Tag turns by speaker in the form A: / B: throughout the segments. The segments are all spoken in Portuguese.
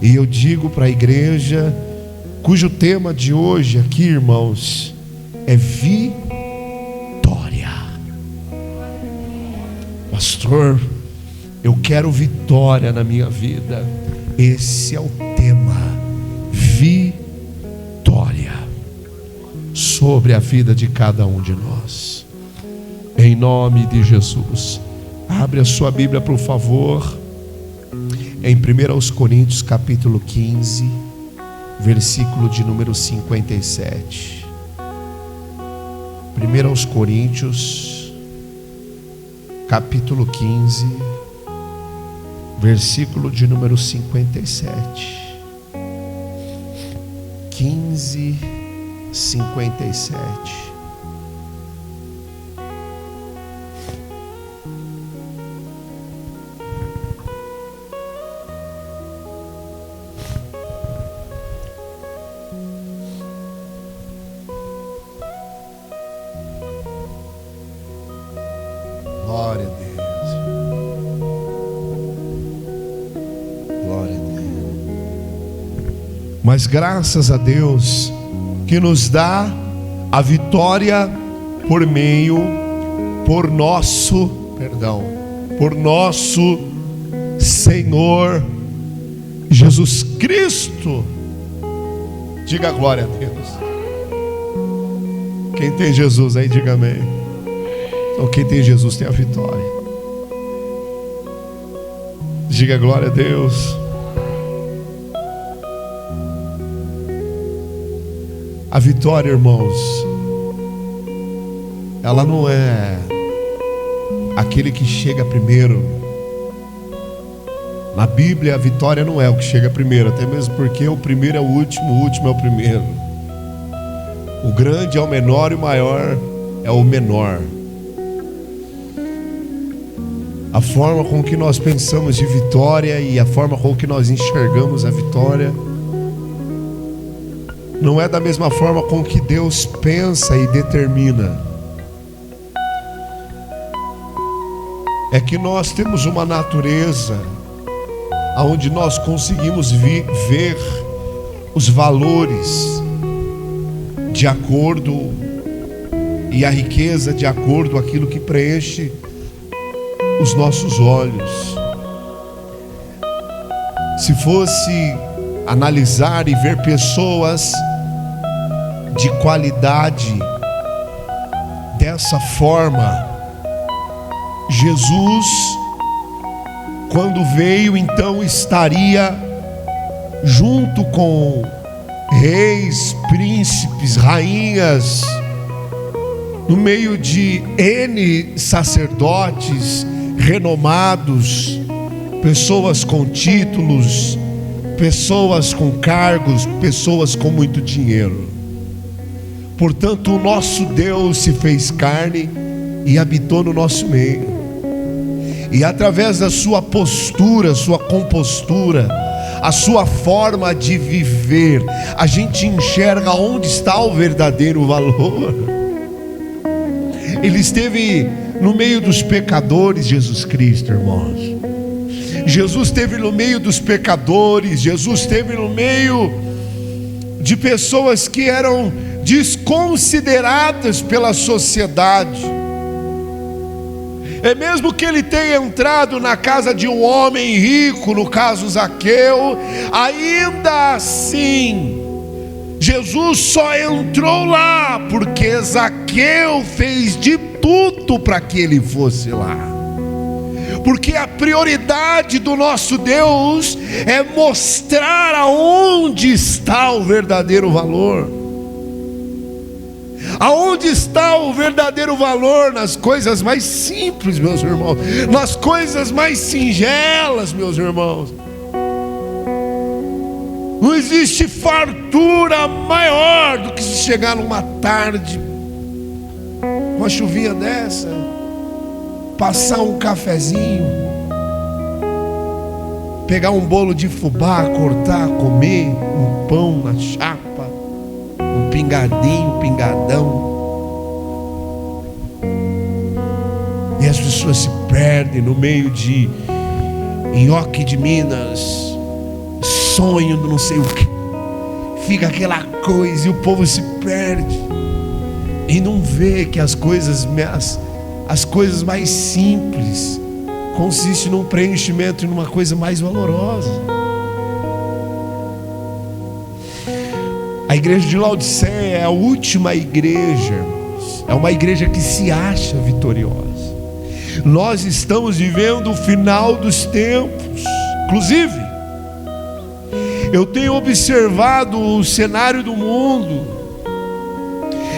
A: E eu digo para a igreja, cujo tema de hoje aqui, irmãos, é vitória. Pastor, eu quero vitória na minha vida. Esse é o tema, vitória, sobre a vida de cada um de nós. Em nome de Jesus. Abre a sua Bíblia, por favor, em 1 Coríntios capítulo 15, versículo de número 57. 1 Coríntios capítulo 15, versículo de número 57. 15, 57. Glória a Deus. Glória a Deus. Mas graças a Deus que nos dá a vitória por nosso Senhor Jesus Cristo. Diga glória a Deus. Quem tem Jesus aí, diga amém. Então quem tem Jesus tem a vitória. Diga glória a Deus. A vitória, irmãos, ela não é aquele que chega primeiro. Na Bíblia a vitória não é o que chega primeiro, até mesmo porque o primeiro é o último é o primeiro. O grande é o menor e o maior é o menor. A forma com que nós pensamos de vitória e a forma com que nós enxergamos a vitória não é da mesma forma com que Deus pensa e determina. É que nós temos uma natureza onde nós conseguimos ver os valores de acordo e a riqueza de acordo com aquilo que preenche os nossos olhos. Se fosse analisar e ver pessoas de qualidade dessa forma, Jesus, quando veio, então estaria junto com reis, príncipes, rainhas, no meio de N sacerdotes renomados, pessoas com títulos, pessoas com cargos, pessoas com muito dinheiro. Portanto, o nosso Deus se fez carne e habitou no nosso meio. E através da sua postura, sua compostura, a sua forma de viver, a gente enxerga onde está o verdadeiro valor. Ele esteve no meio dos pecadores, Jesus Cristo, irmãos. Jesus esteve no meio dos pecadores. Jesus esteve no meio de pessoas que eram desconsideradas pela sociedade. É mesmo que ele tenha entrado na casa de um homem rico, no caso Zaqueu, ainda assim Jesus só entrou lá porque Zaqueu fez de tudo para que ele fosse lá. Porque a prioridade do nosso Deus é mostrar aonde está o verdadeiro valor. Aonde está o verdadeiro valor? Nas coisas mais simples, meus irmãos, nas coisas mais singelas, meus irmãos. Não existe fartura maior do que se chegar numa tarde, uma chuvinha dessa, passar um cafezinho, pegar um bolo de fubá, cortar, comer um pão na chapa, um pingadinho, um pingadão. E as pessoas se perdem no meio de nhoque de Minas, sonho do não sei o que. Fica aquela coisa e o povo se perde e não vê que as coisas mais simples consistem num preenchimento e numa coisa mais valorosa. A igreja de Laodiceia é a última igreja, irmãos. É uma igreja que se acha vitoriosa. Nós estamos vivendo o final dos tempos. Inclusive, eu tenho observado o cenário do mundo,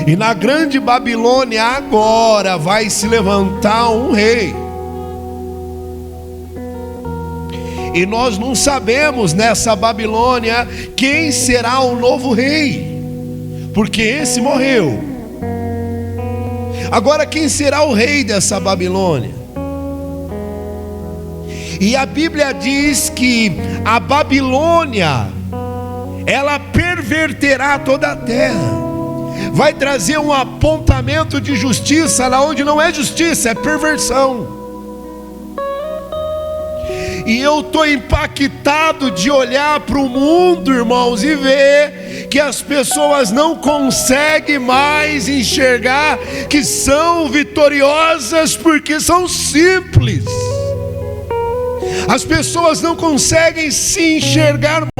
A: e na grande Babilônia agora vai se levantar um rei, e nós não sabemos nessa Babilônia quem será o novo rei, porque esse morreu. Agora, quem será o rei dessa Babilônia? E a Bíblia diz que a Babilônia, ela perverterá toda a terra, vai trazer um apontamento de justiça lá onde não é justiça, é perversão. E eu estou impactado de olhar para o mundo, irmãos, e ver que as pessoas não conseguem mais enxergar que são vitoriosas porque são simples. As pessoas não conseguem se enxergar mais.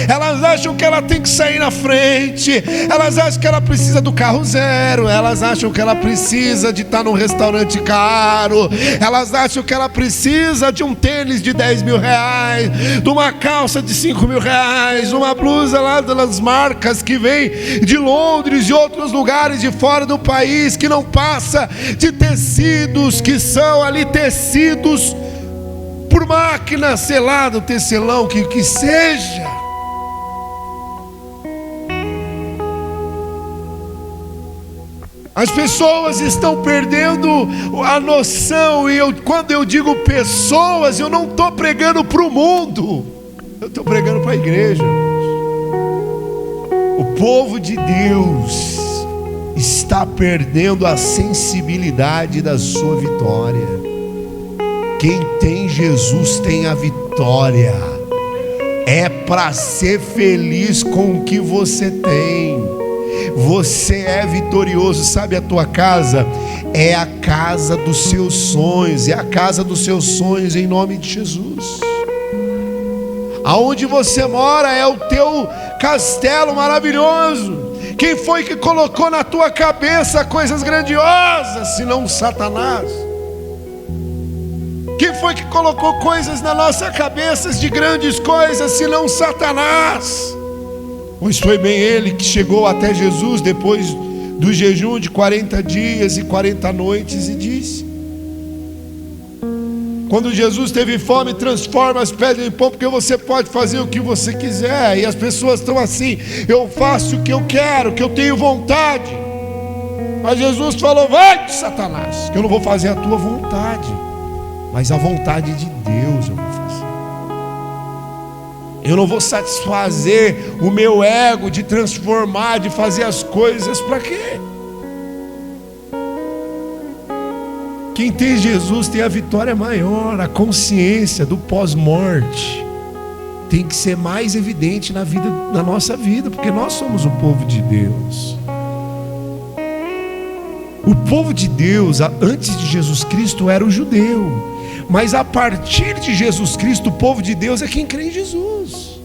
A: Elas acham que ela tem que sair na frente, elas acham que ela precisa do carro zero, elas acham que ela precisa de estar num restaurante caro, elas acham que ela precisa de um tênis de 10 mil reais, de uma calça de 5 mil reais, uma blusa lá das marcas que vem de Londres e outros lugares de fora do país, que não passa de tecidos, que são ali tecidos por máquina, selado, tecelão, que seja. As pessoas estão perdendo a noção, e quando eu digo pessoas, eu não estou pregando para o mundo, eu estou pregando para a igreja. O povo de Deus está perdendo a sensibilidade da sua vitória. Quem tem Jesus tem a vitória. É para ser feliz com o que você tem. Você é vitorioso. Sabe, a tua casa é a casa dos seus sonhos. É a casa dos seus sonhos em nome de Jesus. Aonde você mora é o teu castelo maravilhoso. Quem foi que colocou na tua cabeça coisas grandiosas, se não Satanás? Quem foi que colocou coisas na nossa cabeça de grandes coisas, se não Satanás? Pois foi bem ele que chegou até Jesus depois do jejum de 40 dias e 40 noites e disse: quando Jesus teve fome, transforma as pedras em pão, porque você pode fazer o que você quiser. E as pessoas estão assim: eu faço o que eu quero, o que eu tenho vontade. Mas Jesus falou: vai, Satanás, que eu não vou fazer a tua vontade, mas a vontade de Deus eu vou fazer. Eu não vou satisfazer o meu ego de transformar, de fazer as coisas para quê? Quem tem Jesus tem a vitória maior. A consciência do pós-morte tem que ser mais evidente na nossa vida, porque nós somos o povo de Deus. O povo de Deus, antes de Jesus Cristo, era o judeu. Mas a partir de Jesus Cristo, o povo de Deus é quem crê em Jesus.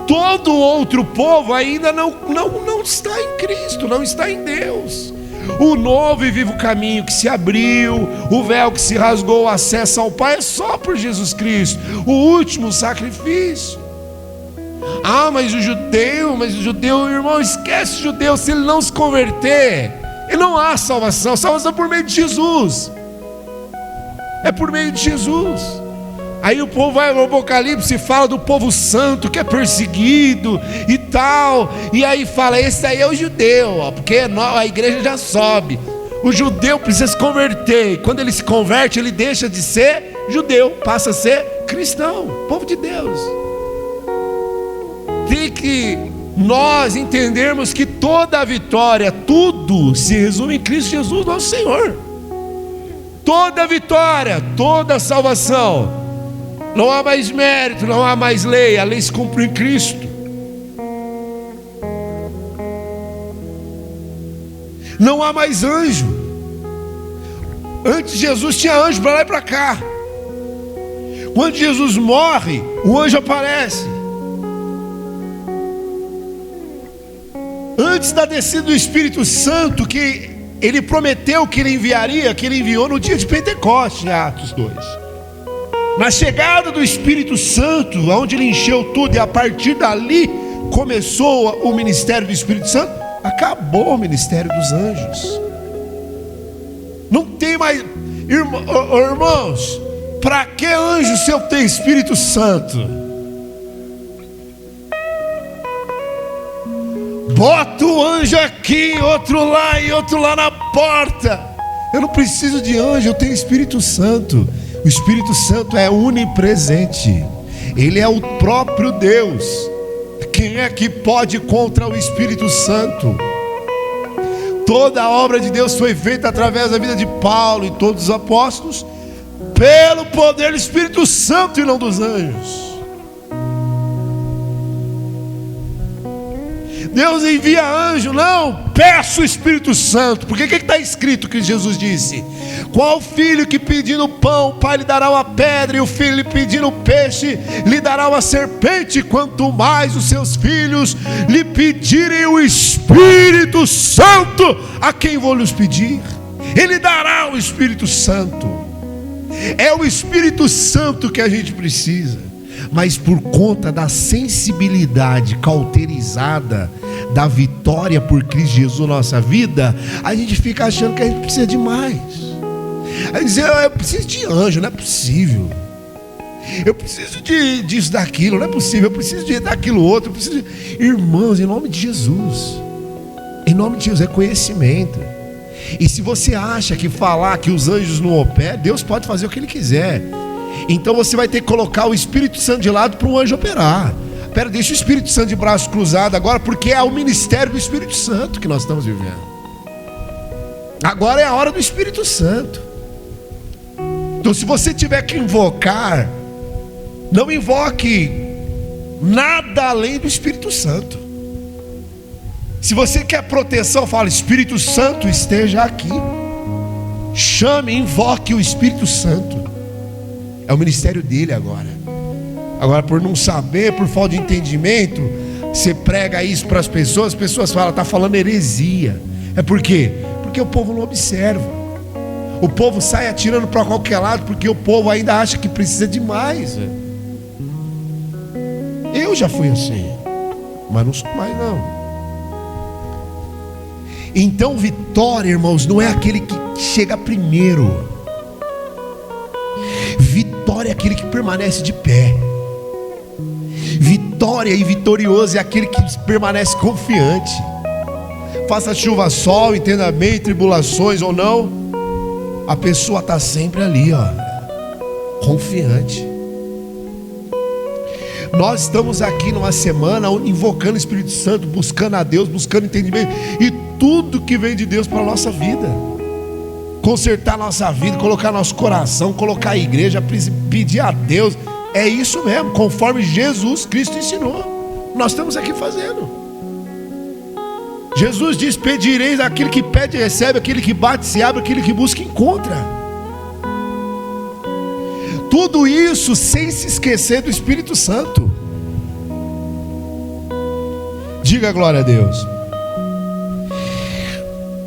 A: Todo outro povo ainda não está em Cristo, não está em Deus. O novo e vivo caminho que se abriu, o véu que se rasgou, o acesso ao Pai é só por Jesus Cristo, o último sacrifício. Mas o judeu, irmão, esquece o judeu. Se ele não se converter, e não há salvação. Salvação por meio de Jesus. É por meio de Jesus. Aí o povo vai no Apocalipse e fala do povo santo que é perseguido e tal. E aí fala: esse aí é o judeu, porque a igreja já sobe. O judeu precisa se converter. E quando ele se converte, ele deixa de ser judeu, passa a ser cristão, povo de Deus. Tem que nós entendermos que toda a vitória, tudo se resume em Cristo Jesus, nosso Senhor. Toda a vitória, toda a salvação Não há mais mérito, não há mais lei. A lei se cumpriu em Cristo. Não há mais anjo. Antes Jesus tinha anjo para lá e para cá. Quando Jesus morre, o anjo aparece. Antes da descida do Espírito Santo, que ele prometeu que ele enviaria, que ele enviou no dia de Pentecostes, em Atos 2. Na chegada do Espírito Santo, onde ele encheu tudo, e a partir dali começou o ministério do Espírito Santo, acabou o ministério dos anjos. Não tem mais, irmãos, para que anjo se eu tenho Espírito Santo? Bota o anjo aqui, outro lá e outro lá na porta. Eu não preciso de anjo, eu tenho Espírito Santo. O Espírito Santo é onipresente. Ele é o próprio Deus. Quem é que pode ir contra o Espírito Santo? Toda a obra de Deus foi feita através da vida de Paulo e todos os apóstolos, pelo poder do Espírito Santo e não dos anjos. Deus envia anjo, não, peça o Espírito Santo. Porque o que está escrito que Jesus disse? Qual filho que pedindo pão, o pai lhe dará uma pedra, e o filho lhe pedindo peixe, lhe dará uma serpente? Quanto mais os seus filhos lhe pedirem o Espírito Santo, a quem vou lhes pedir? Ele dará o Espírito Santo. É o Espírito Santo que a gente precisa. Mas por conta da sensibilidade cauterizada da vitória por Cristo Jesus na nossa vida, a gente fica achando que a gente precisa de mais. A gente diz, eu preciso de anjo, não é possível. Eu preciso disso, daquilo, não é possível. Eu preciso daquilo outro, eu preciso de... Irmãos, em nome de Jesus, em nome de Jesus, é conhecimento. E se você acha que falar que os anjos não operam, Deus pode fazer o que Ele quiser. Então você vai ter que colocar o Espírito Santo de lado para um anjo operar. Pera, deixa o Espírito Santo de braço cruzado agora, porque é o ministério do Espírito Santo que nós estamos vivendo. Agora é a hora do Espírito Santo. Então se você tiver que invocar, não invoque nada além do Espírito Santo. Se você quer proteção, fala: Espírito Santo esteja aqui. Chame, invoque o Espírito Santo. É o ministério dele agora. Agora, por não saber, por falta de entendimento, você prega isso para as pessoas falam, está falando heresia. É por quê? Porque o povo não observa. O povo sai atirando para qualquer lado, porque o povo ainda acha que precisa de mais. Eu já fui assim, mas não sou mais não. Então vitória, irmãos, não é aquele que chega primeiro. Vitória é aquele que permanece de pé. Vitória e vitorioso é aquele que permanece confiante. Faça chuva, sol, entenda bem, tribulações ou não, a pessoa está sempre ali, ó, confiante. Nós estamos aqui numa semana invocando o Espírito Santo, buscando a Deus, buscando entendimento e tudo que vem de Deus para a nossa vida. Consertar nossa vida, colocar nosso coração, colocar a igreja, pedir a Deus. É isso mesmo, conforme Jesus Cristo ensinou. Nós estamos aqui fazendo. Jesus diz: pedireis, aquele que pede recebe, aquele que bate se abre, aquele que busca encontra. Tudo isso sem se esquecer do Espírito Santo. Diga glória a Deus.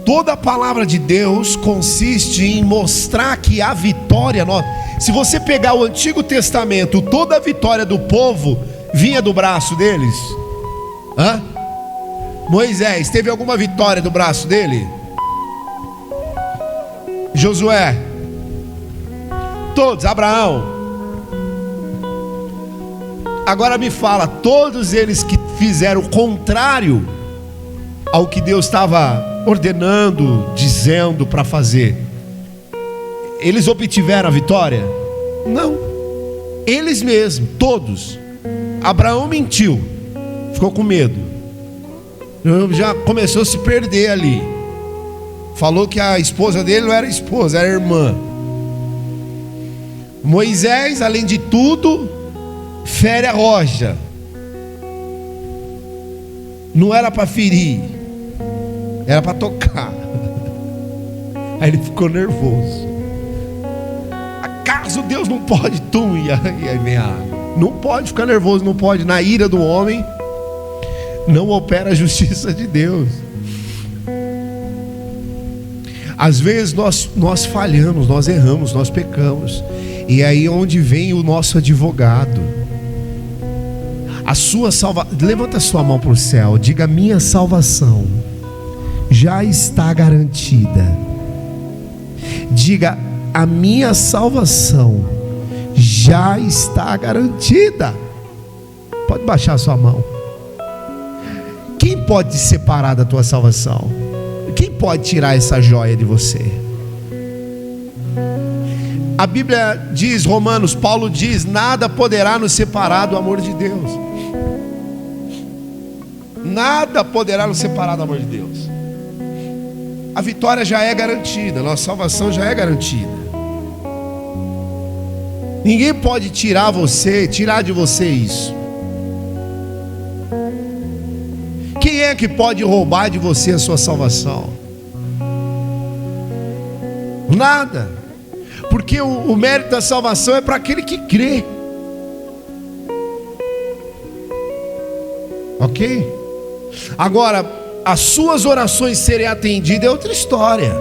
A: Toda a palavra de Deus consiste em mostrar que a vitória, se você pegar o Antigo Testamento, toda a vitória do povo vinha do braço deles. Moisés, teve alguma vitória do braço dele? Josué, todos, Abraão. Agora me fala, todos eles que fizeram o contrário ao que Deus estava ordenando, dizendo para fazer, eles obtiveram a vitória? Não. Eles mesmos, todos. Abraão mentiu, ficou com medo, já começou a se perder ali. Falou que a esposa dele não era esposa, era irmã. Moisés, além de tudo, fere a rocha. Não era para ferir, era para tocar. Aí ele ficou nervoso. Acaso Deus não pode? E aí vem a água. Não pode ficar nervoso, não pode. Na ira do homem não opera a justiça de Deus. Às vezes nós falhamos, nós erramos, nós pecamos. E aí onde vem o nosso advogado. A sua salvação. Levanta a sua mão para o céu. Diga: minha salvação já está garantida. Diga: a minha salvação já está garantida. Pode baixar a sua mão. Quem pode te separar da tua salvação? Quem pode tirar essa joia de você? A Bíblia diz, Romanos, Paulo diz: nada poderá nos separar do amor de Deus. Nada poderá nos separar do amor de Deus. A vitória já é garantida, a nossa salvação já é garantida. Ninguém pode tirar de você isso. Quem é que pode roubar de você a sua salvação? Nada. Porque o mérito da salvação é para aquele que crê. Ok? Agora, as suas orações serem atendidas é outra história.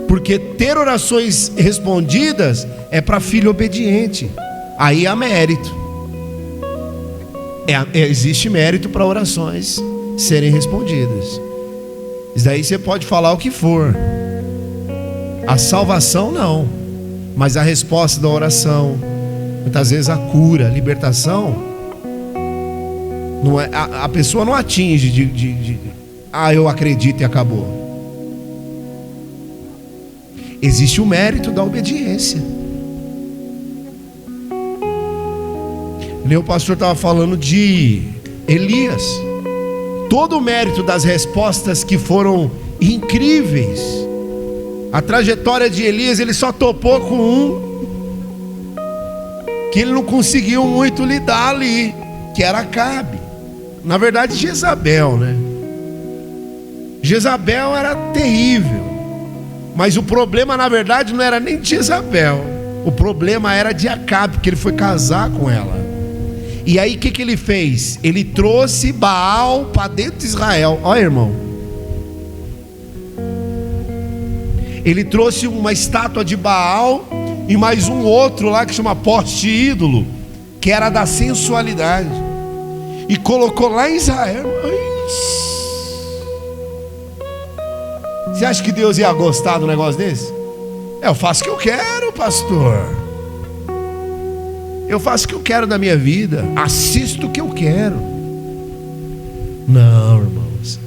A: Porque ter orações respondidas é para filho obediente. Aí há mérito. Existe mérito para orações serem respondidas. Isso daí você pode falar o que for. A salvação não. Mas a resposta da oração, muitas vezes a cura, a libertação, não é, a pessoa não atinge eu acredito e acabou. Existe o mérito da obediência. O pastor estava falando de Elias. Todo o mérito das respostas que foram incríveis. A trajetória de Elias, ele só topou com um que ele não conseguiu muito lidar ali, que era Acabe. Na verdade, Jezabel, né? Jezabel era terrível. Mas o problema, na verdade, não era nem de Jezabel. O problema era de Acabe, porque ele foi casar com ela. E aí o que ele fez? Ele trouxe Baal para dentro de Israel. Olha, irmão, ele trouxe uma estátua de Baal e mais um outro lá que chama poste ídolo, que era da sensualidade, e colocou lá em Israel. Você acha que Deus ia gostar do negócio desse? Eu faço o que eu quero, pastor. Eu faço o que eu quero da minha vida. Assisto o que eu quero. Não, irmãos.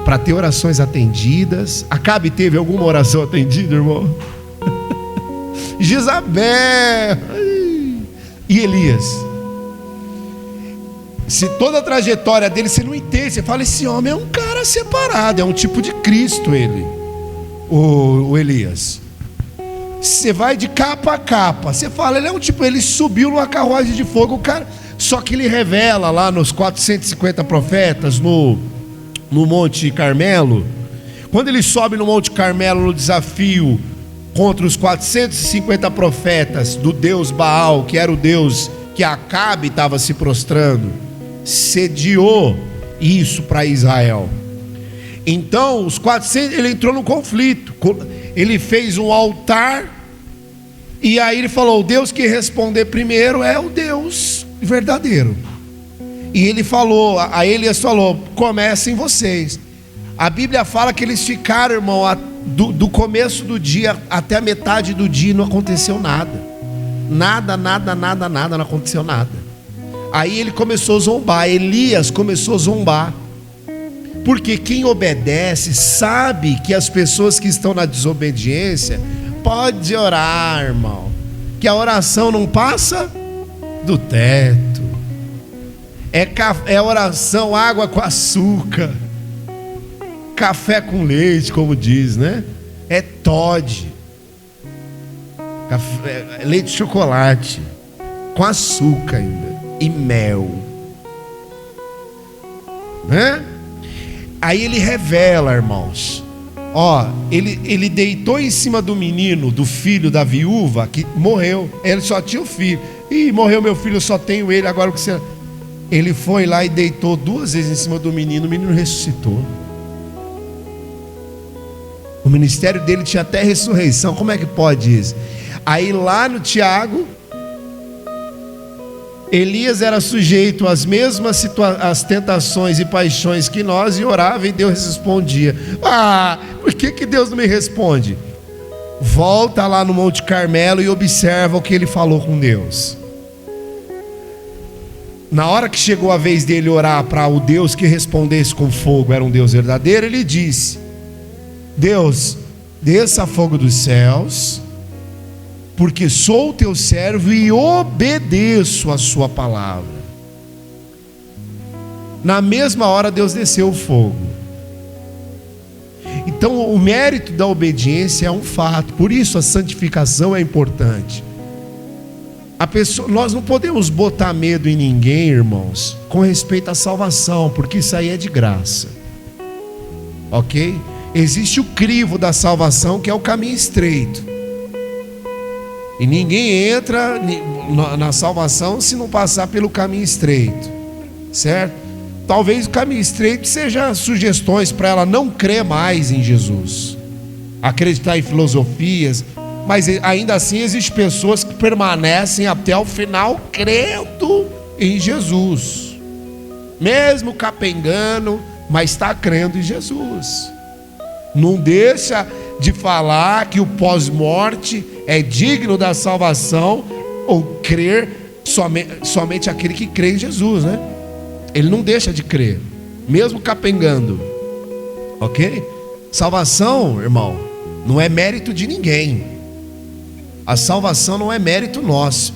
A: Para ter orações atendidas. Acabe teve alguma oração atendida, irmão? Jezabel e Elias. Se toda a trajetória dele você não entende, você fala: esse homem é um cara separado, é um tipo de Cristo ele, o Elias. Você vai de capa a capa, você fala: ele é um tipo, ele subiu numa carruagem de fogo, o cara. Só que ele revela lá nos 450 profetas no Monte Carmelo. Quando ele sobe no Monte Carmelo no desafio contra os 450 profetas do Deus Baal, que era o Deus que Acabe estava se prostrando, sediou isso para Israel. Então os 400, ele entrou no conflito. Ele fez um altar, e aí ele falou: o Deus que responder primeiro é o Deus verdadeiro. E ele falou, a Elias falou: comecem vocês. A Bíblia fala que eles ficaram, irmão, do começo do dia até a metade do dia, não aconteceu nada. Nada, não aconteceu nada. Aí ele começou a zombar, Elias começou a zombar. Porque quem obedece sabe que as pessoas que estão na desobediência pode orar, irmão, que a oração não passa do teto. É oração, água com açúcar, café com leite, como diz, né? É Todd. leite de chocolate, com açúcar ainda, e mel. Aí ele revela, irmãos. Ele deitou em cima do menino, do filho da viúva que morreu. Ele só tinha o filho. Ih, morreu meu filho, eu só tenho ele. Agora o que você... Ele foi lá e deitou 2 vezes em cima do menino. O menino ressuscitou. O ministério dele tinha até ressurreição. Como é que pode isso? Aí lá no Tiago, Elias era sujeito às mesmas as tentações e paixões que nós, e orava e Deus respondia. Por que Deus não me responde? Volta lá no Monte Carmelo e observa o que ele falou com Deus. Na hora que chegou a vez dele orar para o Deus que respondesse com fogo, era um Deus verdadeiro, ele disse: Deus, desça fogo dos céus, porque sou teu servo e obedeço a sua palavra. Na mesma hora Deus desceu o fogo. Então o mérito da obediência é um fato. Por isso a santificação é importante. Nós não podemos botar medo em ninguém, irmãos, com respeito à salvação, porque isso aí é de graça. Ok? Existe o crivo da salvação, que é o caminho estreito. E ninguém entra na salvação se não passar pelo caminho estreito, certo? Talvez o caminho estreito seja sugestões para ela não crer mais em Jesus, acreditar em filosofias, mas ainda assim existem pessoas que permanecem até o final crendo em Jesus, mesmo capengando, mas está crendo em Jesus. Não deixa de falar que o pós-morte é digno da salvação, ou crer somente aquele que crê em Jesus, né? Ele não deixa de crer, mesmo capengando. Ok? Salvação, irmão, não é mérito de ninguém. A salvação não é mérito nosso,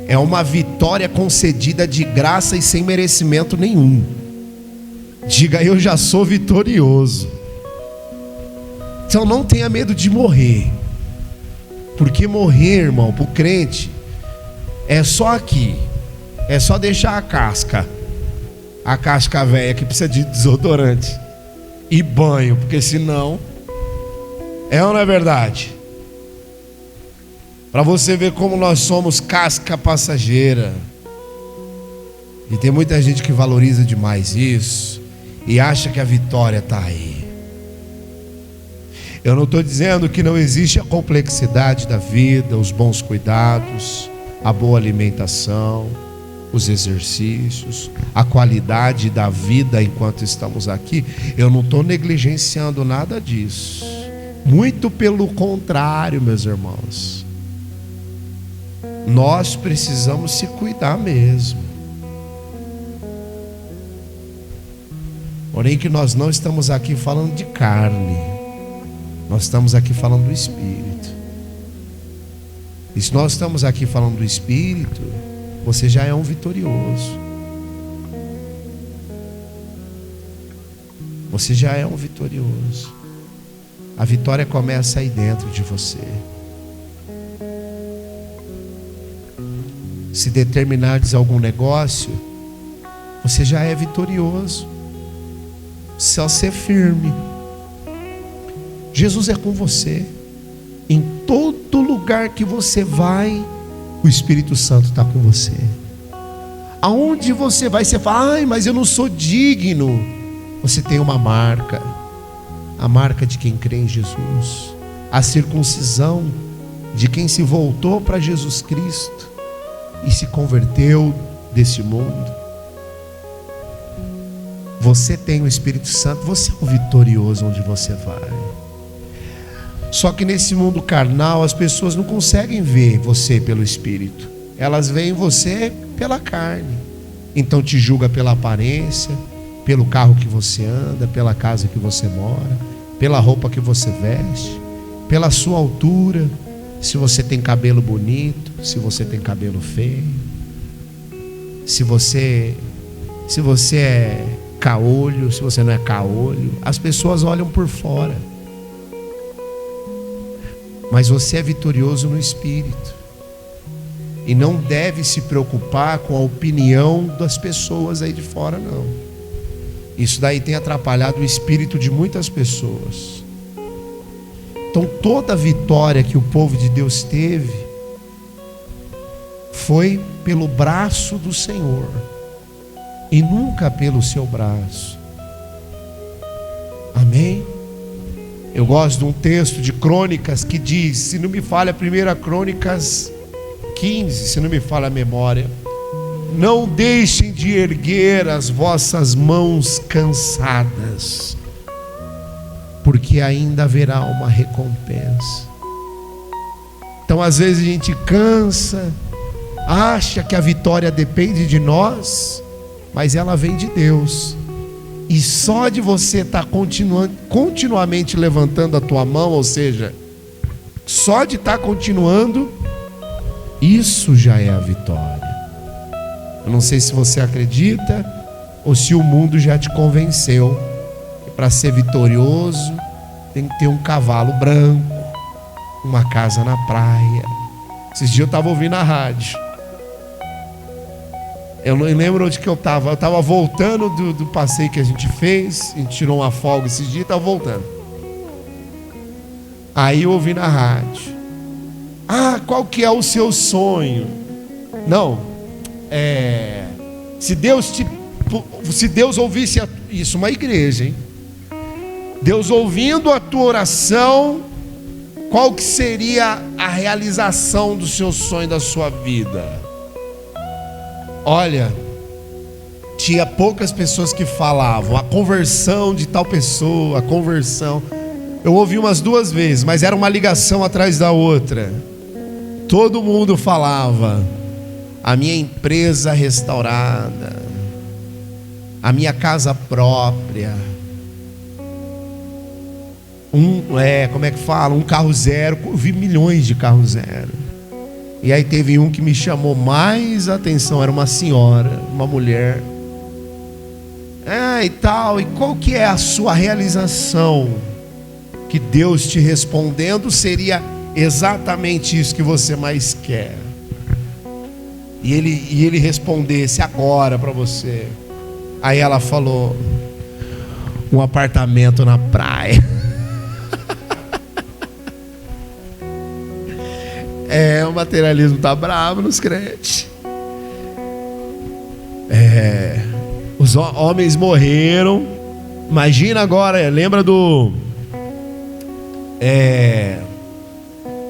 A: é uma vitória concedida de graça e sem merecimento nenhum. Diga: eu já sou vitorioso. Então não tenha medo de morrer, porque morrer, irmão, para o crente é só aqui, é só deixar a casca velha que precisa de desodorante e banho, porque senão, é ou não é verdade? Para você ver como nós somos casca passageira. E tem muita gente que valoriza demais isso e acha que a vitória está aí. Eu não estou dizendo que não existe a complexidade da vida, os bons cuidados, a boa alimentação, os exercícios, a qualidade da vida enquanto estamos aqui. Eu não estou negligenciando nada disso. Muito pelo contrário, meus irmãos. Nós precisamos se cuidar mesmo. Porém que nós não estamos aqui falando de carne. Nós estamos aqui falando do Espírito. E se nós estamos aqui falando do Espírito, você já é um vitorioso. Você já é um vitorioso. A vitória começa aí dentro de você. Se determinares algum negócio, você já é vitorioso. Só ser firme. Jesus é com você. Em todo lugar que você vai, o Espírito Santo está com você. Aonde você vai, você fala: ai, mas eu não sou digno. Você tem uma marca. A marca de quem crê em Jesus. A circuncisão de quem se voltou para Jesus Cristo e se converteu desse mundo. Você tem o Espírito Santo. Você é o vitorioso onde você vai. Só que nesse mundo carnal as pessoas não conseguem ver você pelo Espírito. Elas veem você pela carne. Então te julga pela aparência, pelo carro que você anda, pela casa que você mora, pela roupa que você veste, pela sua altura, se você tem cabelo bonito, se você tem cabelo feio, se você é caolho, se você não é caolho. As pessoas olham por fora. Mas você é vitorioso no espírito. E não deve se preocupar com a opinião das pessoas aí de fora, não. Isso daí tem atrapalhado o espírito de muitas pessoas. Então toda a vitória que o povo de Deus teve foi pelo braço do Senhor e nunca pelo seu braço. Amém? Eu gosto de um texto de Crônicas que diz, se não me falha, 1 Crônicas 15, se não me falha a memória: não deixem de erguer as vossas mãos cansadas, porque ainda haverá uma recompensa. Então às vezes a gente cansa, acha que a vitória depende de nós, mas ela vem de Deus. E só de você estar continuamente levantando a tua mão, ou seja, só de estar continuando, isso já é a vitória. Eu não sei se você acredita ou se o mundo já te convenceu que para ser vitorioso tem que ter um cavalo branco, uma casa na praia. Esses dias eu estava ouvindo a rádio. Eu não lembro onde que eu estava. Eu estava voltando do passeio que a gente fez. A gente tirou uma folga esses dias e estava voltando. Aí eu ouvi na rádio: qual que é o seu sonho? Não, se Deus ouvisse isso, uma igreja, hein? Deus ouvindo a tua oração, qual que seria a realização do seu sonho, da sua vida? Olha, tinha poucas pessoas que falavam a conversão de tal pessoa, a conversão. Eu ouvi umas 2 vezes, mas era uma ligação atrás da outra. Todo mundo falava: a minha empresa restaurada, a minha casa própria, como é que fala? Um carro zero. Eu vi milhões de carros zero. E aí teve um que me chamou mais a atenção, era uma senhora, uma mulher. E tal, e qual que é a sua realização? Que Deus te respondendo seria exatamente isso que você mais quer. E ele respondesse agora para você. Aí ela falou: um apartamento na praia. O materialismo tá bravo nos crentes. Os homens morreram. Imagina agora, lembra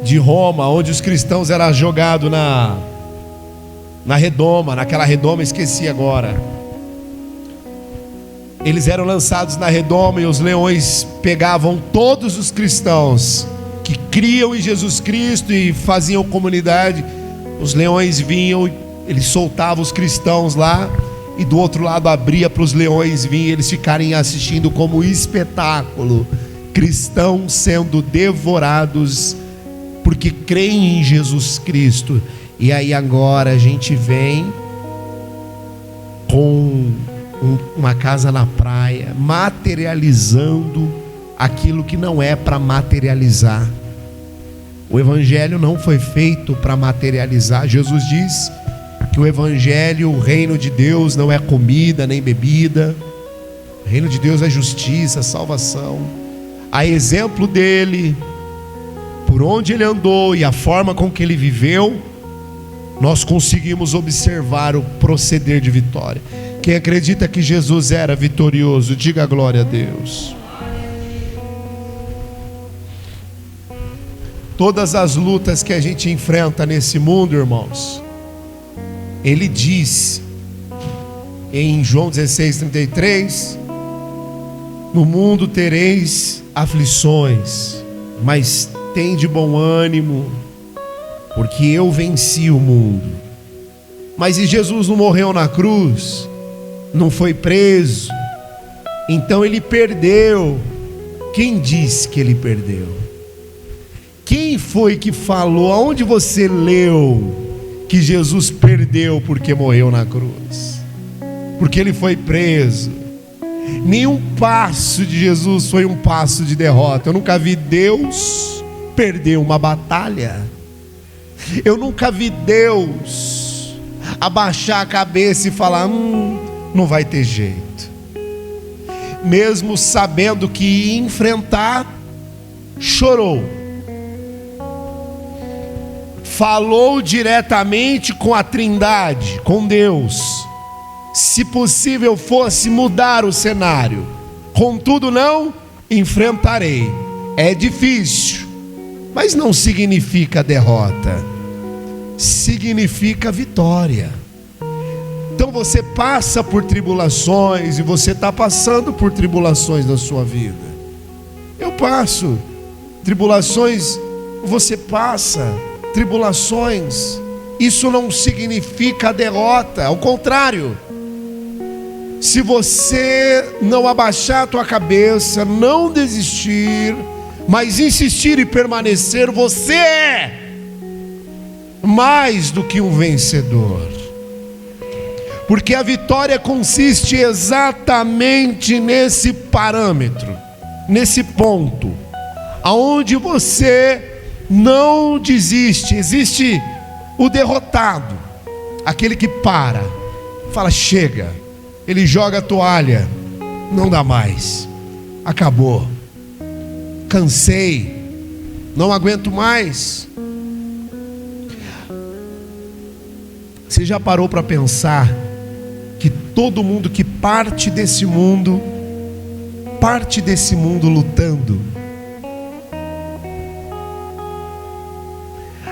A: de Roma, onde os cristãos eram jogados na redoma, naquela redoma, esqueci agora. Eles eram lançados na redoma e os leões pegavam todos os cristãos que criam em Jesus Cristo e faziam comunidade. Os leões vinham, eles soltavam os cristãos lá, e do outro lado abria para os leões virem, eles ficarem assistindo como espetáculo, cristãos sendo devorados porque creem em Jesus Cristo. E aí agora a gente vem com uma casa na praia, materializando aquilo que não é para materializar. O evangelho não foi feito para materializar. Jesus diz que o evangelho, o reino de Deus não é comida nem bebida. O reino de Deus é justiça, salvação. A exemplo dele, por onde ele andou e a forma com que ele viveu, nós conseguimos observar o proceder de vitória. Quem acredita que Jesus era vitorioso, diga glória a Deus. Todas as lutas que a gente enfrenta nesse mundo, irmãos, ele diz em João 16:33: no mundo tereis aflições, mas tende bom ânimo, porque eu venci o mundo. Mas e Jesus não morreu na cruz? Não foi preso? Então ele perdeu. Quem disse que ele perdeu? Quem foi que falou? Aonde você leu que Jesus perdeu porque morreu na cruz? Porque ele foi preso. Nenhum passo de Jesus foi um passo de derrota. Eu nunca vi Deus perder uma batalha. Eu nunca vi Deus abaixar a cabeça e falar: não vai ter jeito. Mesmo sabendo que ia enfrentar, chorou. Falou diretamente com a Trindade, com Deus. Se possível fosse mudar o cenário. Contudo, não enfrentarei. É difícil, mas não significa derrota. Significa vitória. Então você passa por tribulações, e você está passando por tribulações na sua vida. Eu passo tribulações, você passa tribulações. Isso não significa derrota, ao contrário. Se você não abaixar a tua cabeça, não desistir, mas insistir e permanecer, você é mais do que um vencedor. Porque a vitória consiste exatamente nesse parâmetro, nesse ponto, aonde você não desiste. Existe o derrotado, aquele que para, fala: chega. Ele joga a toalha, não dá mais, acabou, cansei, não aguento mais. Você já parou para pensar que todo mundo que parte desse mundo lutando?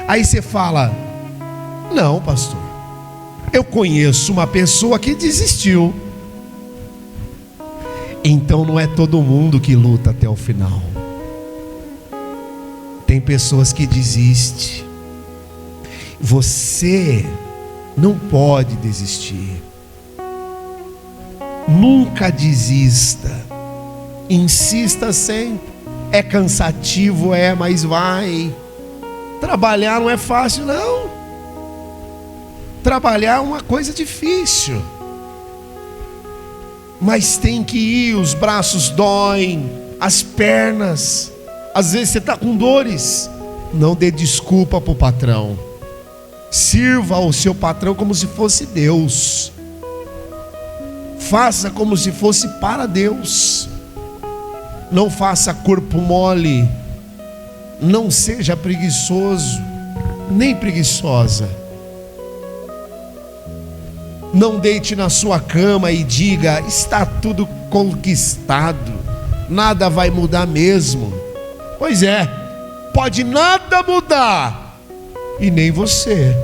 A: Aí você fala: não, pastor, eu conheço uma pessoa que desistiu. Então não é todo mundo que luta até o final. Tem pessoas que desistem. Você não pode desistir. Nunca desista. Insista sempre. É cansativo, mas vai. Trabalhar não é fácil, não. Trabalhar é uma coisa difícil. Mas tem que ir, os braços doem, as pernas. Às vezes você está com dores. Não dê desculpa para o patrão. Sirva ao seu patrão como se fosse Deus. Faça como se fosse para Deus. Não faça corpo mole. Não seja preguiçoso, nem preguiçosa. Não deite na sua cama e diga: está tudo conquistado, nada vai mudar mesmo. Pois é, pode nada mudar, e nem você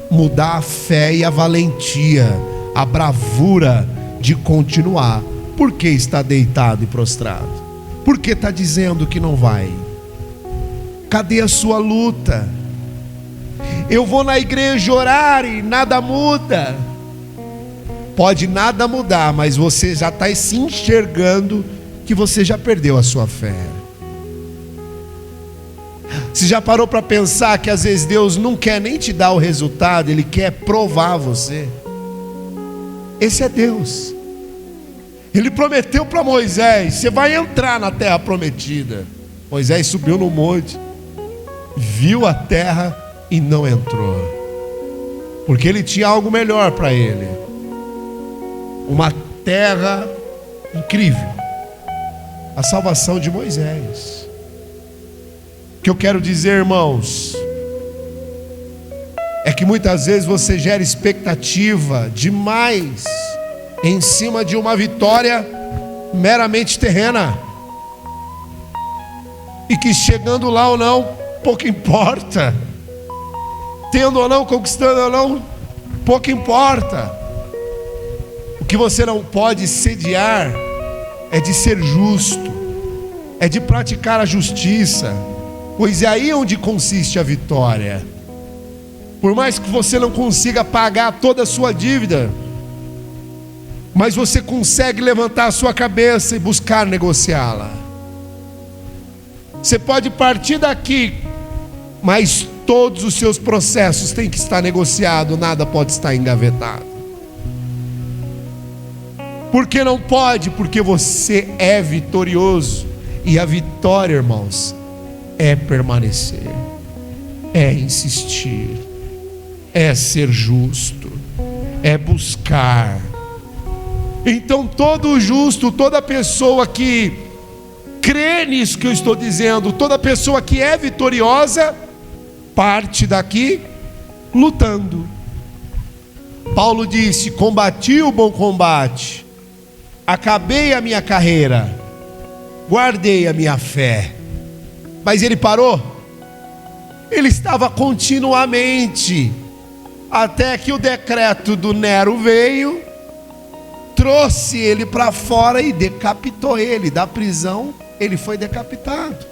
A: mudar a fé e a valentia, a bravura de continuar. Por que está deitado e prostrado? Por que está dizendo que não vai? Cadê a sua luta? Eu vou na igreja orar e nada muda. Pode nada mudar, mas você já está se enxergando que você já perdeu a sua fé. Você já parou para pensar que às vezes Deus não quer nem te dar o resultado, Ele quer provar você? Esse é Deus. Ele prometeu para Moisés: você vai entrar na terra prometida. Moisés subiu no monte, viu a terra e não entrou, porque ele tinha algo melhor para ele. Uma terra incrível, a salvação de Moisés. O que eu quero dizer, irmãos, é que muitas vezes você gera expectativa demais em cima de uma vitória meramente terrena, e que chegando lá ou não, pouco importa. Tendo ou não, conquistando ou não, pouco importa. O que você não pode sediar é de ser justo, é de praticar a justiça, pois é aí onde consiste a vitória. Por mais que você não consiga pagar toda a sua dívida, mas você consegue levantar a sua cabeça e buscar negociá-la. Você pode partir daqui, mas todos os seus processos têm que estar negociados, nada pode estar engavetado. Por que não pode? Porque você é vitorioso. E a vitória, irmãos, é permanecer, é insistir, é ser justo, é buscar. Então todo justo, toda pessoa que crê nisso que eu estou dizendo, toda pessoa que é vitoriosa, parte daqui lutando. Paulo disse: combati o bom combate, acabei a minha carreira, guardei a minha fé. Mas ele parou? Ele estava continuamente, até que o decreto do Nero veio, trouxe ele para fora e decapitou ele. Da prisão ele foi decapitado.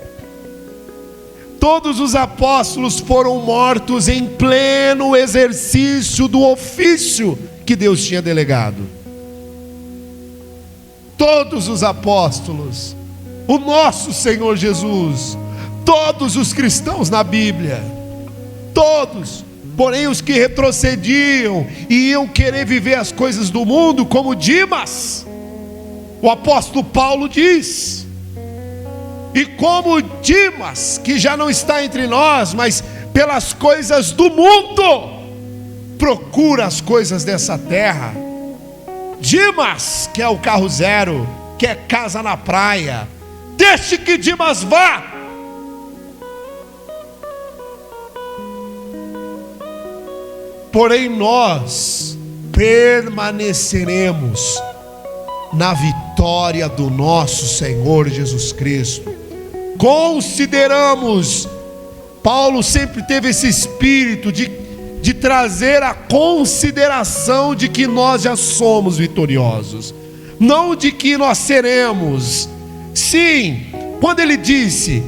A: Todos os apóstolos foram mortos em pleno exercício do ofício que Deus tinha delegado. Todos os apóstolos, o nosso Senhor Jesus, todos os cristãos na Bíblia, todos. Porém os que retrocediam e iam querer viver as coisas do mundo, como Dimas, o apóstolo Paulo diz. E como Dimas, que já não está entre nós, mas pelas coisas do mundo, procura as coisas dessa terra. Dimas, que é o carro zero, que é casa na praia, deixe que Dimas vá. Porém nós permaneceremos na vitória do nosso Senhor Jesus Cristo. Consideramos, Paulo sempre teve esse espírito de trazer a consideração de que nós já somos vitoriosos, não de que nós seremos. Sim, quando ele disse,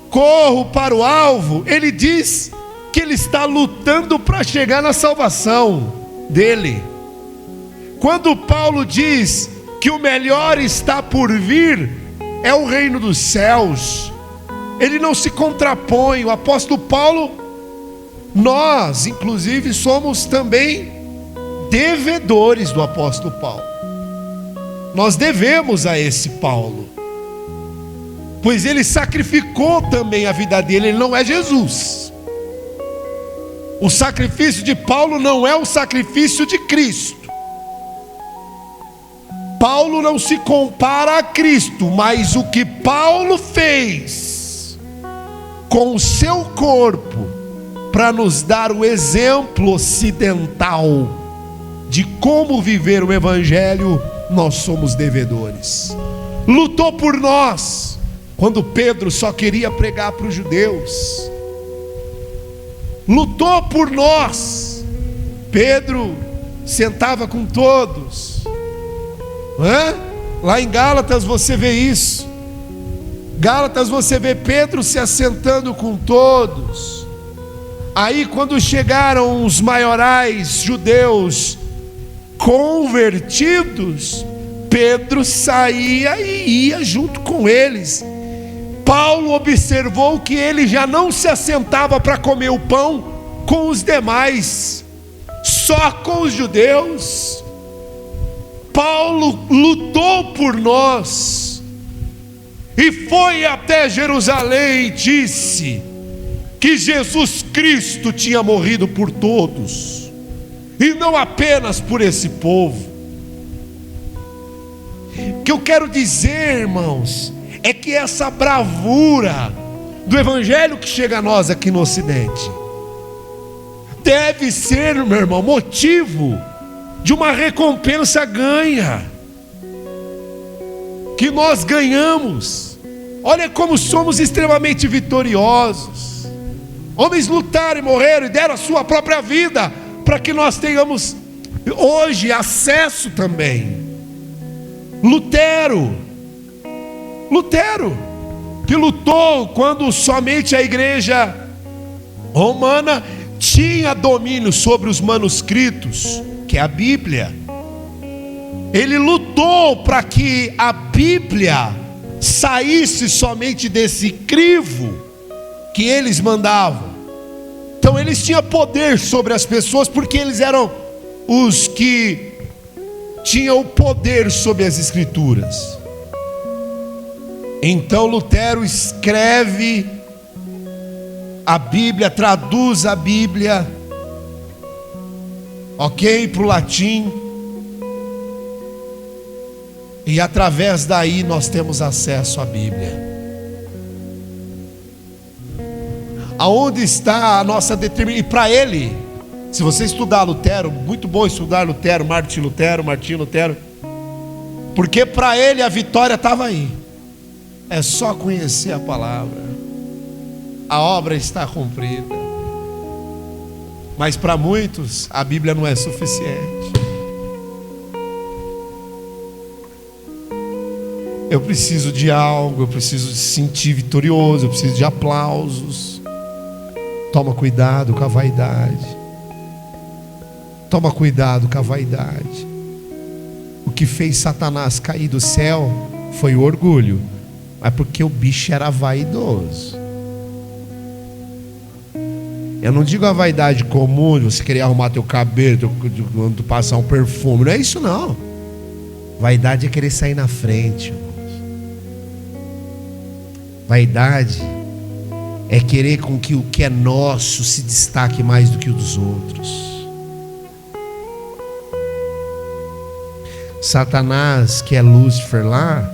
A: corro para o alvo, ele diz que ele está lutando para chegar na salvação dele. Quando Paulo diz que o melhor está por vir, é o reino dos céus, ele não se contrapõe. O apóstolo Paulo, nós inclusive somos também devedores do apóstolo Paulo. Nós devemos a esse Paulo, pois ele sacrificou também a vida dele. Ele não é Jesus. O sacrifício de Paulo não é o sacrifício de Cristo. Paulo não se compara a Cristo, mas o que Paulo fez com o seu corpo para nos dar o exemplo ocidental de como viver o Evangelho, nós somos devedores. Lutou por nós quando Pedro só queria pregar para os judeus. Lutou por nós. Pedro sentava com todos. Lá em Gálatas você vê isso. Gálatas você vê Pedro se assentando com todos. Aí quando chegaram os maiorais judeus convertidos, Pedro saía e ia junto com eles. Paulo observou que ele já não se assentava para comer o pão com os demais, só com os judeus. Paulo lutou por nós e foi até Jerusalém e disse que Jesus Cristo tinha morrido por todos, e não apenas por esse povo. O que eu quero dizer, irmãos, é que essa bravura do Evangelho que chega a nós aqui no Ocidente deve ser, meu irmão, motivo de uma recompensa ganha, que nós ganhamos. Olha como somos extremamente vitoriosos. Homens lutaram e morreram e deram a sua própria vida para que nós tenhamos hoje acesso também. Lutero, que lutou quando somente a igreja romana tinha domínio sobre os manuscritos, que é a Bíblia. Ele lutou para que a Bíblia saísse somente desse crivo que eles mandavam. Então eles tinham poder sobre as pessoas, porque eles eram os que tinham o poder sobre as Escrituras. Então Lutero escreve a Bíblia, traduz a Bíblia, ok, para o latim, e através daí nós temos acesso à Bíblia. Aonde está a nossa determinação? E para ele, se você estudar Lutero, muito bom estudar Lutero, Martim Lutero, porque para ele a vitória estava aí. É só conhecer a palavra, a obra está cumprida. Mas para muitos a Bíblia não é suficiente. Eu preciso de algo, eu preciso de sentir vitorioso, eu preciso de aplausos. Toma cuidado com a vaidade. Toma cuidado com a vaidade. O que fez Satanás cair do céu foi o orgulho, mas porque o bicho era vaidoso. Eu não digo a vaidade comum de você querer arrumar teu cabelo, de passar um perfume. Não é isso não. Vaidade é querer sair na frente, irmãos. Vaidade é querer com que o que é nosso se destaque mais do que o dos outros. Satanás, que é Lúcifer lá,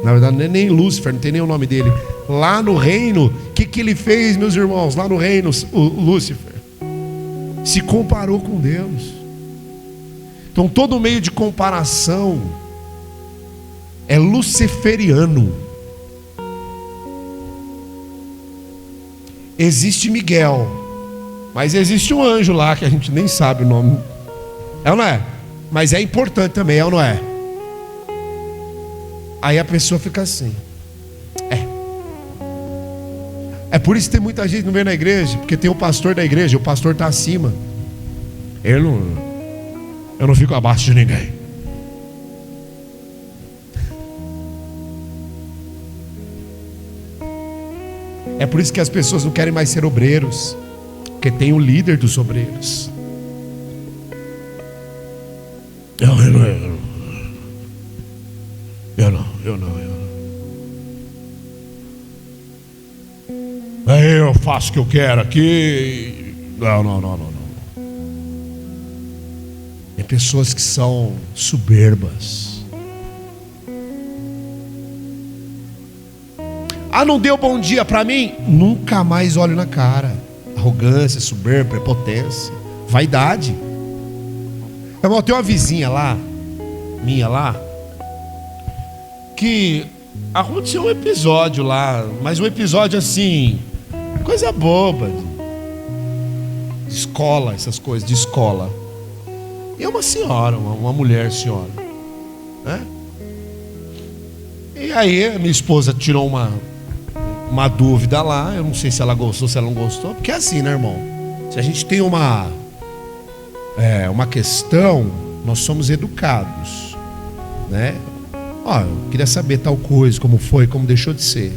A: na verdade não é nem Lúcifer, não tem nem o nome dele. Lá no reino, o que ele fez, meus irmãos? Lá no reino, o Lúcifer se comparou com Deus. Então todo meio de comparação é luciferiano. Existe Miguel, mas existe um anjo lá que a gente nem sabe o nome. É ou não é? Mas é importante também, é ou não é? Aí a pessoa fica assim. É por isso que tem muita gente que não vem na igreja, porque tem o pastor da igreja, o pastor está acima. Eu não fico abaixo de ninguém. É por isso que as pessoas não querem mais ser obreiros, porque tem o líder dos obreiros. Eu não. Aí eu faço o que eu quero aqui. Não. Tem pessoas que são soberbas. Não deu bom dia para mim? Nunca mais olho na cara. Arrogância, soberba, prepotência, vaidade. Eu tenho uma vizinha lá, minha lá, que aconteceu um episódio lá, mas um episódio assim, coisa boba, de escola, essas coisas, de escola. E é uma senhora, uma mulher senhora, né? E aí a minha esposa tirou uma dúvida lá. Eu não sei se ela gostou, se ela não gostou. Porque é assim, né, irmão? Se a gente tem uma questão, nós somos educados, né? Eu queria saber tal coisa, como foi, como deixou de ser.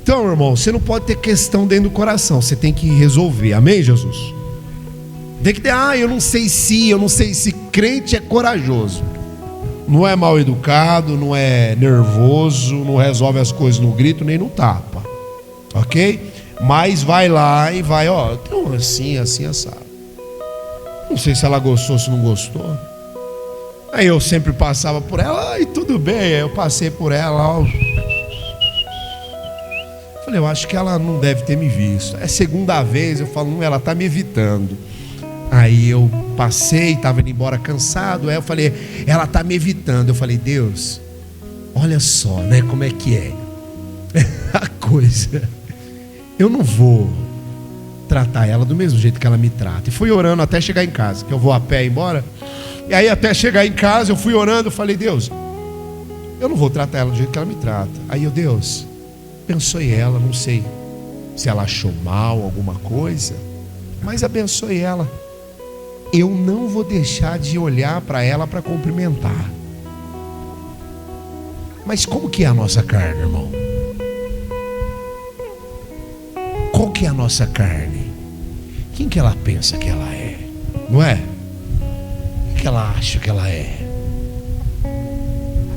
A: Então, irmão, você não pode ter questão dentro do coração. Você tem que resolver, amém, Jesus? Tem que ter, eu não sei se crente é corajoso. Não é mal educado, não é nervoso, não resolve as coisas no grito nem no tapa, ok? Mas vai lá e vai, tem um assim, assado. Não sei se ela gostou, se não gostou. Aí eu sempre passava por ela, e tudo bem. Aí eu passei por ela, falei, eu acho que ela não deve ter me visto. É segunda vez, eu falo, não, ela está me evitando. Aí eu passei, estava indo embora cansado. Aí eu falei, ela está me evitando. Eu falei, Deus, olha só, né, como é que é a coisa. Eu não vou tratar ela do mesmo jeito que ela me trata. E fui orando até chegar em casa, que eu vou a pé embora. E aí até chegar em casa eu fui orando. Eu falei, Deus, eu não vou tratar ela do jeito que ela me trata. Aí Deus, abençoe ela. Não sei se ela achou mal alguma coisa, mas abençoe ela. Eu não vou deixar de olhar para ela para cumprimentar. Mas como que é a nossa carne, irmão? Qual que é a nossa carne? Quem que ela pensa que ela é? Não é? O que ela acha que ela é?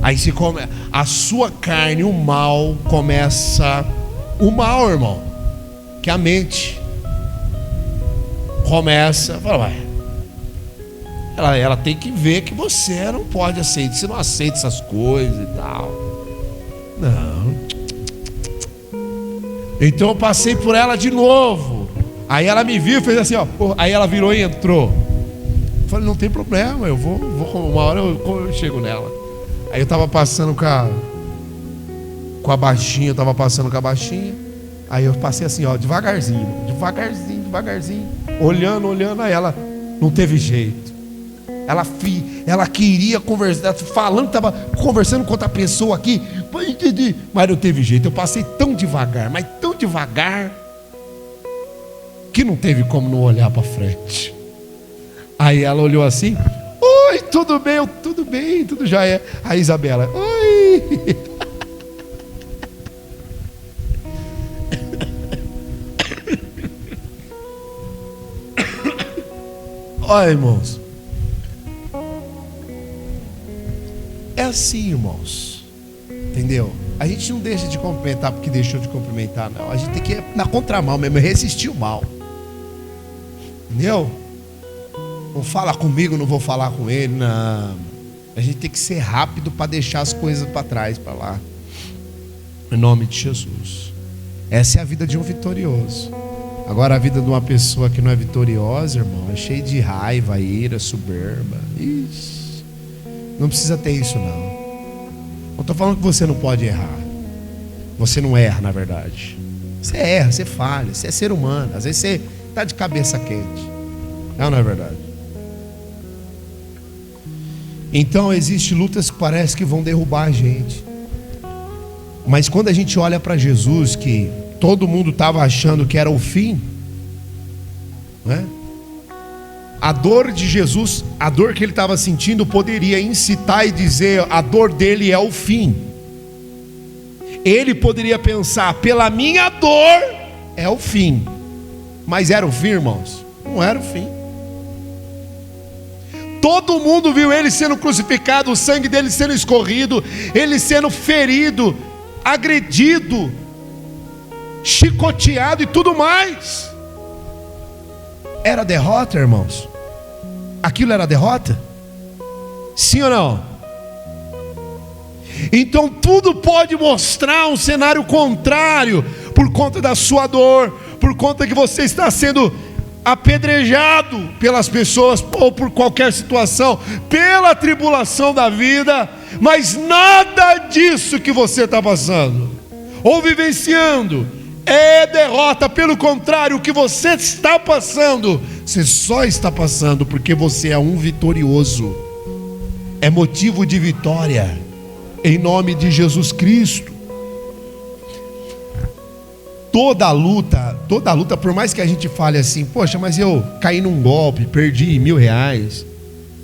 A: Aí se come, a sua carne, o mal começa. O mal, irmão, que a mente começa, fala, ela tem que ver que você não pode aceitar, você não aceita essas coisas e tal. Não. Então eu passei por ela de novo. Aí ela me viu e fez assim, ó. Aí ela virou e entrou. Eu falei, não tem problema, eu vou uma hora eu chego nela. Aí eu tava passando com a baixinha, Aí eu passei assim, ó, devagarzinho, olhando, aí ela não teve jeito. Ela queria conversar, falando, estava conversando com outra pessoa aqui, mas não teve jeito. Eu passei tão devagar, mas tão devagar, que não teve como não olhar para frente. Aí ela olhou assim, oi, tudo bem? Tudo bem, tudo já é. A Isabela, oi. Olha, irmãos, é assim, irmãos, entendeu? A gente não deixa de cumprimentar porque deixou de cumprimentar, não. A gente tem que ir na contramão mesmo, resistir o mal, entendeu? Não fala comigo, não vou falar com ele, não. A gente tem que ser rápido para deixar as coisas para trás, para lá, em nome de Jesus. Essa é a vida de um vitorioso. Agora a vida de uma pessoa que não é vitoriosa, irmão, é cheia de raiva, ira, soberba. Ixi, não precisa ter isso, não. Não estou falando que você não pode errar. Você não erra, na verdade. Você erra, você falha, você é ser humano. Às vezes você está de cabeça quente. Não é verdade? Então existem lutas que parece que vão derrubar a gente. Mas quando a gente olha para Jesus, que todo mundo estava achando que era o fim, né? A dor de Jesus, a dor que ele estava sentindo, poderia incitar e dizer: a dor dele é o fim. Ele poderia pensar: pela minha dor é o fim. Mas era o fim, irmãos? Não era o fim. Todo mundo viu ele sendo crucificado, o sangue dele sendo escorrido, ele sendo ferido, agredido, chicoteado e tudo mais. Era derrota, irmãos? Aquilo era derrota? Sim ou não? Então tudo pode mostrar um cenário contrário, por conta da sua dor, por conta que você está sendo apedrejado pelas pessoas, ou por qualquer situação, pela tribulação da vida. Mas nada disso que você está passando ou vivenciando é derrota. Pelo contrário, o que você está passando, você só está passando porque você é um vitorioso. É motivo de vitória, em nome de Jesus Cristo. Toda luta, por mais que a gente fale assim: poxa, mas eu caí num golpe, perdi R$1.000,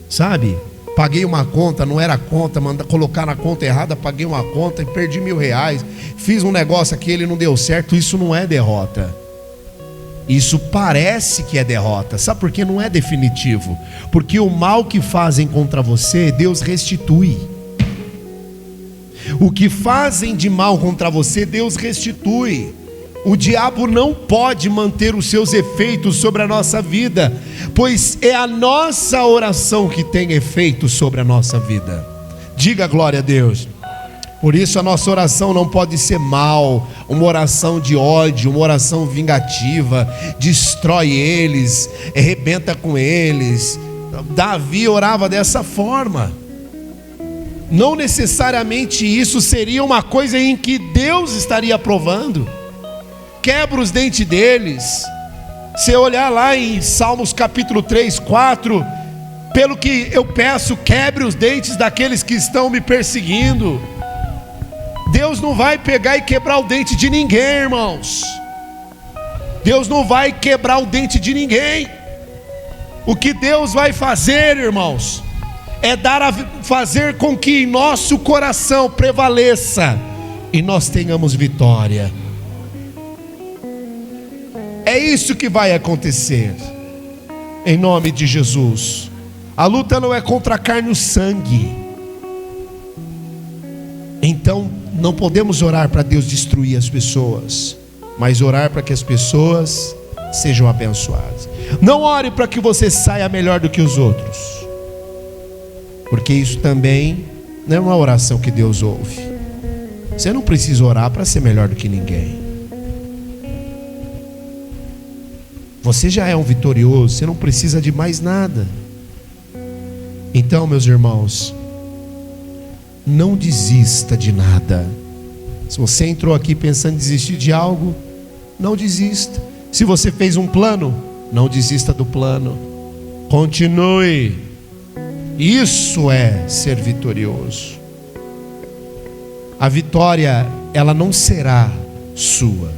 A: sabe? Paguei uma conta, não era conta, colocar na conta errada, paguei uma conta e perdi R$1.000. Fiz um negócio aqui, ele não deu certo. Isso não é derrota. Isso parece que é derrota. Sabe por quê? Não é definitivo. Porque o mal que fazem contra você, Deus restitui. O que fazem de mal contra você, Deus restitui. O diabo não pode manter os seus efeitos sobre a nossa vida, pois é a nossa oração que tem efeito sobre a nossa vida. Diga glória a Deus. Por isso a nossa oração não pode ser mal, uma oração de ódio, uma oração vingativa, destrói eles, arrebenta com eles. Davi orava dessa forma. Não necessariamente isso seria uma coisa em que Deus estaria aprovando. Quebra os dentes deles. Se olhar lá em Salmos capítulo 3, 4, pelo que eu peço, quebre os dentes daqueles que estão me perseguindo. Deus não vai pegar e quebrar o dente de ninguém, irmãos. Deus não vai quebrar o dente de ninguém. O que Deus vai fazer, irmãos, é fazer com que nosso coração prevaleça e nós tenhamos vitória. É isso que vai acontecer, em nome de Jesus. A luta não é contra a carne e o sangue. Então não podemos orar para Deus destruir as pessoas, mas orar para que as pessoas sejam abençoadas. Não ore para que você saia melhor do que os outros, porque isso também não é uma oração que Deus ouve. Você não precisa orar para ser melhor do que ninguém. Você já é um vitorioso, você não precisa de mais nada. Então, meus irmãos, não desista de nada. Se você entrou aqui pensando em desistir de algo, não desista. Se você fez um plano, não desista do plano. Continue. Isso é ser vitorioso. A vitória, ela não será sua,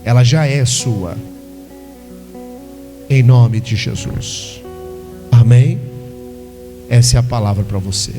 A: ela já é sua. Em nome de Jesus. Amém? Essa é a palavra para você.